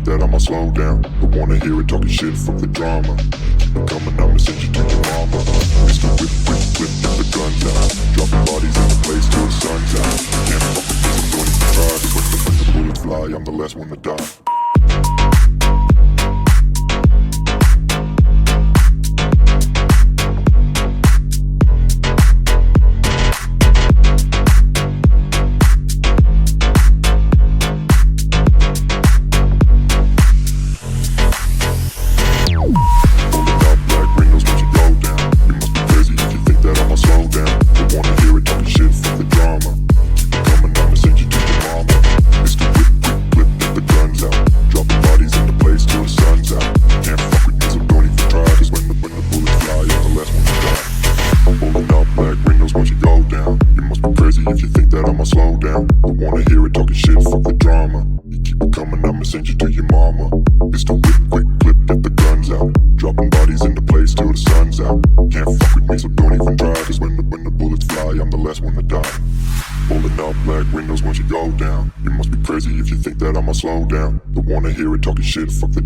think that I'ma slow down. Don't wanna hear it talking shit, fuck the drama. Keep it coming, I'ma send you to your mama. Mr. Whip, whip, whip, get the guns out. Dropping bodies in the place till the sun's out. Can't fuck with me, so don't even try. Cause when the bullets fly, I'm the last one to die. If you think that I'ma slow down, don't wanna hear it talking shit, fuck the drama. You keep it coming, I'ma send you to your mama. It's the whip, quick clip, get the guns out. Dropping bodies in the place till the sun's out. Can't fuck with me, so don't even try. Cause when the bullets fly, I'm the last one to die. Pulling up black windows once you go down. You must be crazy if you think that I'ma slow down. Don't wanna hear it talking shit, fuck the drama.